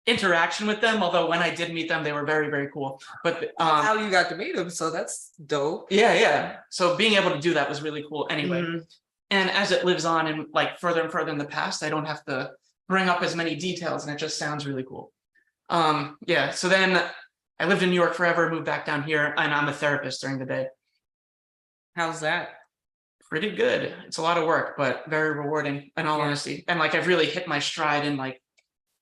interaction with them, although when I did meet them, they were very, very cool. But how you got to meet them, so that's dope. Yeah. So being able to do that was really cool anyway. And as it lives on and like further and further in the past, I don't have to bring up as many details, and it just sounds really cool. So then I lived in New York forever, moved back down here, and I'm a therapist during the day. How's that? Pretty good. It's a lot of work, but very rewarding in all honesty. And like I've really hit my stride in like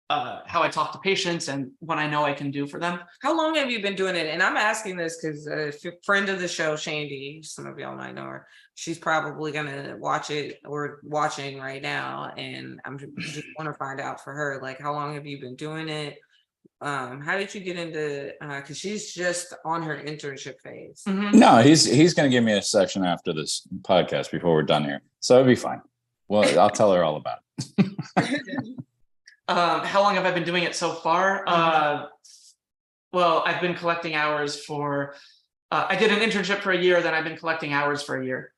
how I talk to patients and what I know I can do for them. How long have you been doing it? And I'm asking this because a friend of the show, Shandy, some of y'all might know her, she's probably gonna watch it or watching right now, and I'm just want to find out for her, like, how long have you been doing it? How did you get into because she's just on her internship phase. No, he's gonna give me a section after this podcast before we're done here, so it'll be fine. Well, I'll tell her all about it. How long have I been doing it so far? Well, I've been collecting hours for, I did an internship for a year, then I've been collecting hours for a year.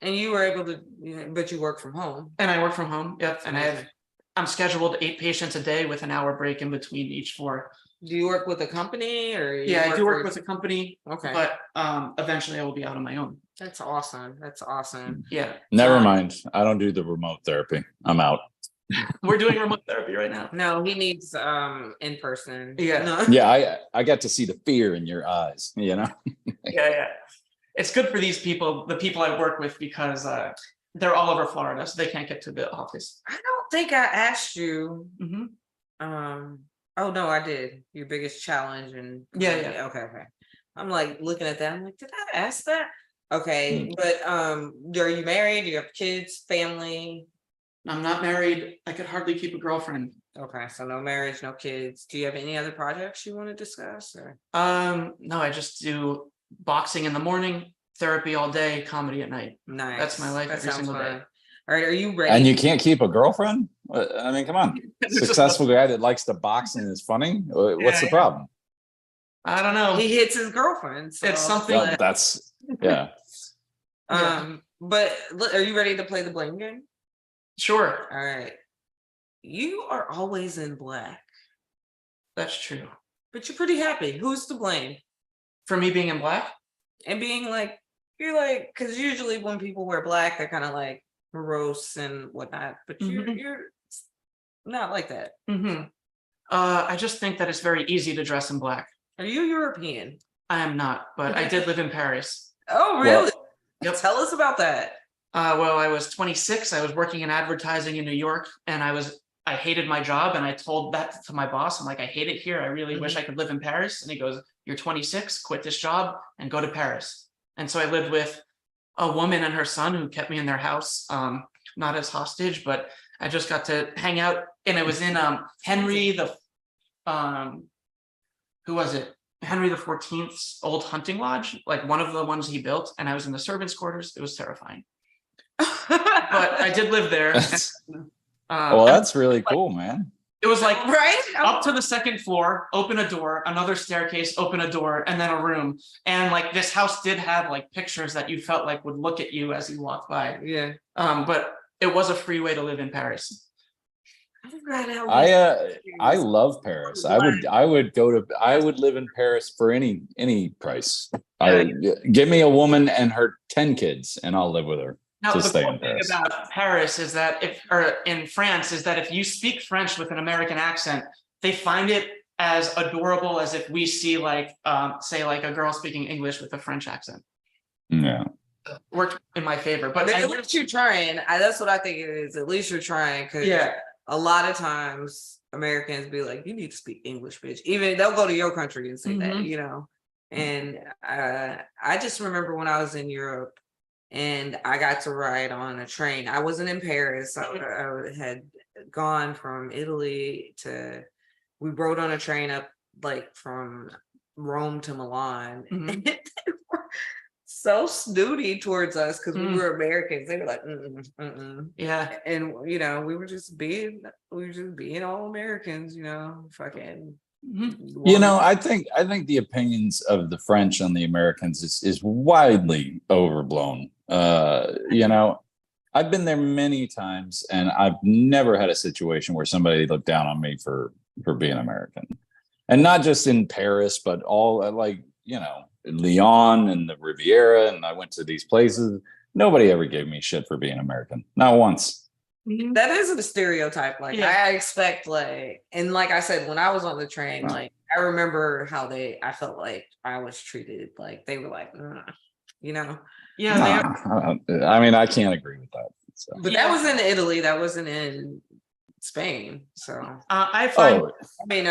And you were able to, but you work from home. And I work from home, yep, and amazing. I'm scheduled 8 patients a day with an hour break in between each 4. Do you work with a company or? Yeah, I do work with a company, Okay, but eventually I will be out on my own. that's awesome. That's awesome. Yeah, Never mind. I don't do the remote therapy. I'm out. we're doing remote therapy right now. No, he needs in person. Yeah. No. Yeah, I got to see the fear in your eyes, you know? Yeah. It's good for these people, the people I work with, because they're all over Florida, so they can't get to the office. I don't think I asked you. Mhm. Oh no, I did. Your biggest challenge and Yeah. Okay. I'm like looking at that. I'm like, did I ask that? Okay, but are you married? Do you have kids, family? I'm not married. I could hardly keep a girlfriend. Okay, so no marriage, no kids. Do you have any other projects you want to discuss? Or? No, I just do boxing in the morning, therapy all day, comedy at night. Nice. That's my life That every sounds single fun. day. All right, are you ready? And you can't keep a girlfriend? I mean, come on. There's just Successful guy that likes to box and is funny. What's the Yeah. problem? I don't know. He hits his girlfriend. So. It's something No, that, that's yeah. But are you ready to play the blame game? sure, All right. You are always in black, that's true. but you're pretty happy. Who's to blame? For me being in black, And being like, you're like, because usually when people wear black, they're kind of like morose and whatnot, but you're not like that. I just think that it's very easy to dress in black. Are you European? I am not, but I did live in Paris. Oh, really? Yep. Tell us about that. Well, I was 26. I was working in advertising in New York, and I hated my job, and I told that to my boss. I'm like, I hate it here. I really wish I could live in Paris. And he goes, "You're 26, quit this job and go to Paris." And so I lived with a woman and her son who kept me in their house, not as hostage, but I just got to hang out. And it was in Henry the who was it? Henry the 14th's old hunting lodge, like one of the ones he built. And I was in the servants' quarters. It was terrifying. But I did live there. Well, that's really cool, man. It was like right up to the second floor, open a door, another staircase, open a door, and then a room. And like this house did have like pictures that you felt like would look at you as you walked by. Yeah. But it was a free way to live in Paris. I love Paris. I would live in Paris for any price. Give me a woman and her 10 kids and I'll live with her. Now, to the stay cool in thing Paris. about Paris is that in France is that if you speak French with an American accent, they find it as adorable as if we see like say like a girl speaking English with a French accent. Yeah. Worked in my favor, but at least you're trying. That's what I think it is. At least you're trying, because a lot of times Americans be like, "You need to speak English, bitch." Even they'll go to your country and say that, you know. And I just remember when I was in Europe and I got to ride on a train. I wasn't in Paris. I had gone from Italy to. We rode on a train up like from Rome to Milan. And they were so snooty towards us because we were Americans. They were like, yeah. And you know, we were just being all Americans, you know, fucking. You know, I think the opinions of the French on the Americans is widely overblown. You know, I've been there many times and I've never had a situation where somebody looked down on me for being American. And not just in Paris, but all like, you know, Lyon and the Riviera, and I went to these places. Nobody ever gave me shit for being American. Not once. That isn't a stereotype. Like I expect like, and like I said, when I was on the train, like I remember how I felt like I was treated. Like they were like, you know. Yeah. I mean, I can't agree with that. So. But that was in Italy. That wasn't in Spain. So I find. I mean,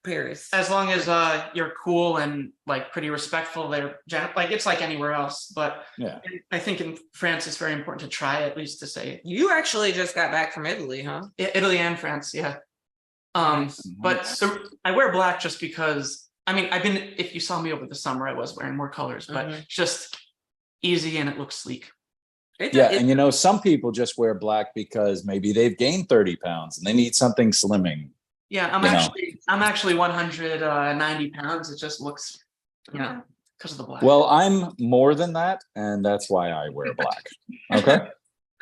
Paris. As long as you're cool and like pretty respectful, they're like it's like anywhere else. But yeah, I think in France it's very important to try at least to say. You actually just got back from Italy, huh? Italy and France, yeah. But I wear black just because I mean if you saw me over the summer, I was wearing more colors, but it's just easy and it looks sleek. Yeah, and some people just wear black because maybe they've gained 30 pounds and they need something slimming. Yeah, I'm actually 190 pounds. It just looks, because of the black. Well, I'm more than that, and that's why I wear black. Okay.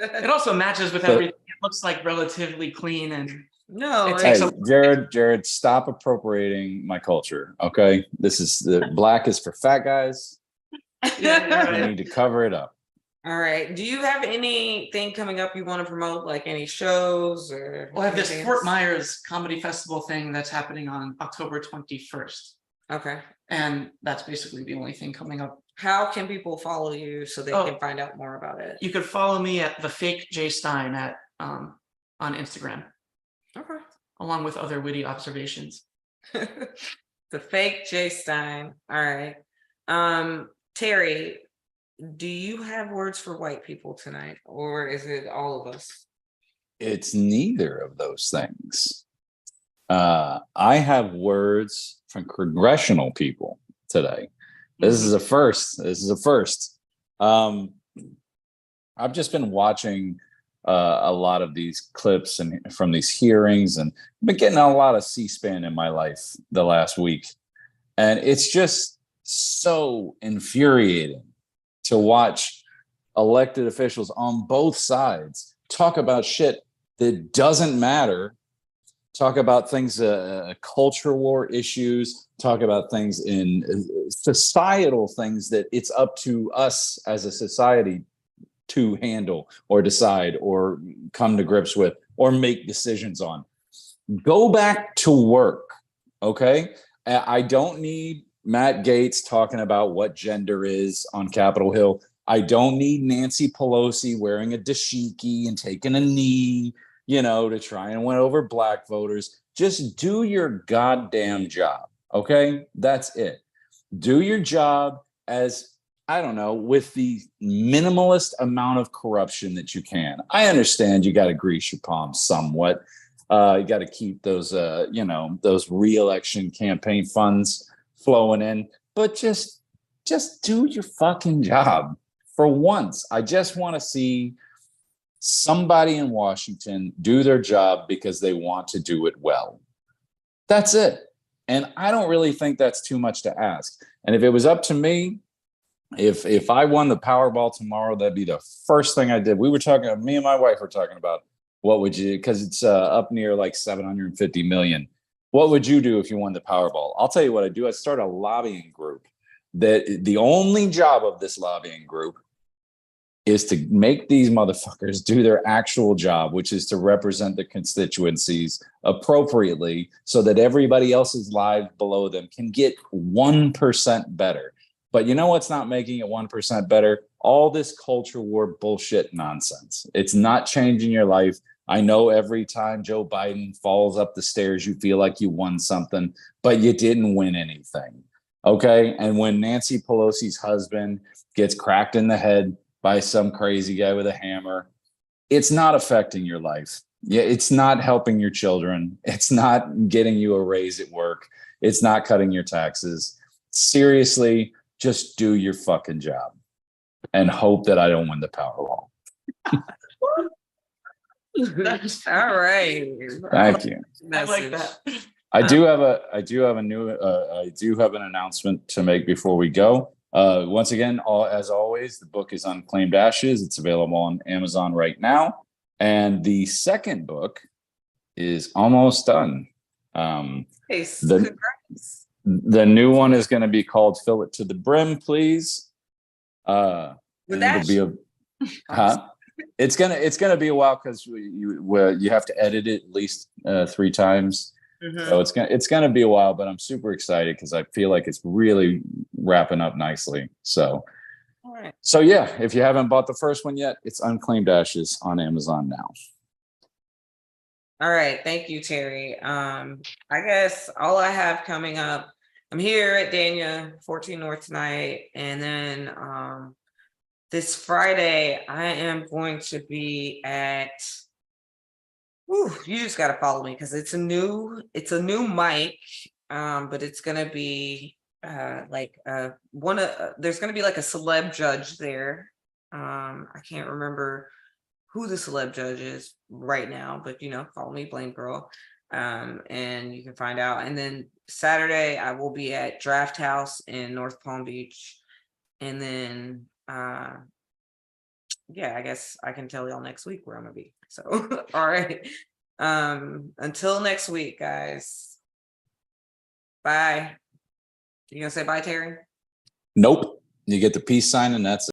It also matches with everything. It looks like relatively clean and Jared, stop appropriating my culture. Okay. The black is for fat guys. Yeah, you need to cover it up. All right. Do you have anything coming up you want to promote, like any shows or? Well, I have this Fort Myers Comedy Festival thing that's happening on October 21st. Okay. And that's basically the only thing coming up. How can people follow you so they can find out more about it? You could follow me at the fake J Stein on Instagram. Okay. Along with other witty observations. The fake J Stein. All right. Terry, do you have words for white people tonight, or is it all of us? It's neither of those things. I have words from congressional people today. This is a first. I've just been watching a lot of these clips and from these hearings, and I've been getting a lot of C-SPAN in my life the last week. And it's just so infuriating to watch elected officials on both sides talk about shit that doesn't matter, talk about things, culture war issues, talk about things in societal things that it's up to us as a society to handle or decide or come to grips with or make decisions on. Go back to work, okay? I don't need Matt Gaetz talking about what gender is on Capitol Hill. I don't need Nancy Pelosi wearing a dashiki and taking a knee, to try and win over black voters. Just do your goddamn job, okay? That's it. Do your job as, I don't know, with the minimalist amount of corruption that you can. I understand you got to grease your palms somewhat. You got to keep those, those re-election campaign funds flowing in, but just do your fucking job for once. I just want to see somebody in Washington do their job because they want to do it well. That's it. And I don't really think that's too much to ask. And if it was up to me, if I won the Powerball tomorrow, that'd be the first thing I did. Me and my wife were talking about what would you, because it's up near like 750 million. What would you do if you won the Powerball? I'll tell you what I'd do. I'd start a lobbying group. That the only job of this lobbying group is to make these motherfuckers do their actual job, which is to represent the constituencies appropriately so that everybody else's lives below them can get 1% better. But you know what's not making it 1% better? All this culture war bullshit nonsense. It's not changing your life. I know every time Joe Biden falls up the stairs, you feel like you won something, but you didn't win anything. Okay. And when Nancy Pelosi's husband gets cracked in the head by some crazy guy with a hammer, it's not affecting your life. Yeah, it's not helping your children. It's not getting you a raise at work. It's not cutting your taxes. Seriously, just do your fucking job and hope that I don't win the Powerball. All right. Thank you. I like that. I do have an announcement to make before we go. Once again, as always, the book is Unclaimed Ashes. It's available on Amazon right now. And the second book is almost done. Congrats. The new one is going to be called Fill It to the Brim, Please. It's gonna be a while because you have to edit it at least 3 times. Mm-hmm. So it's gonna be a while, but I'm super excited because I feel like it's really wrapping up nicely. So, all right. So yeah, if you haven't bought the first one yet, it's Unclaimed Ashes on Amazon now. All right, thank you, Terry. I guess all I have coming up, I'm here at Dania 14 North tonight, and then this Friday I am going to be at. You just gotta follow me because it's a new mic, but it's gonna be there's gonna be like a celeb judge there, I can't remember who the celeb judge is right now, but call me Blame Girl. And you can find out. And then Saturday I will be at Draft House in North Palm Beach. And then yeah, I guess I can tell y'all next week where I'm gonna be. So all right. Until next week, guys. Bye. You gonna say bye, Terry? Nope. You get the peace sign and that's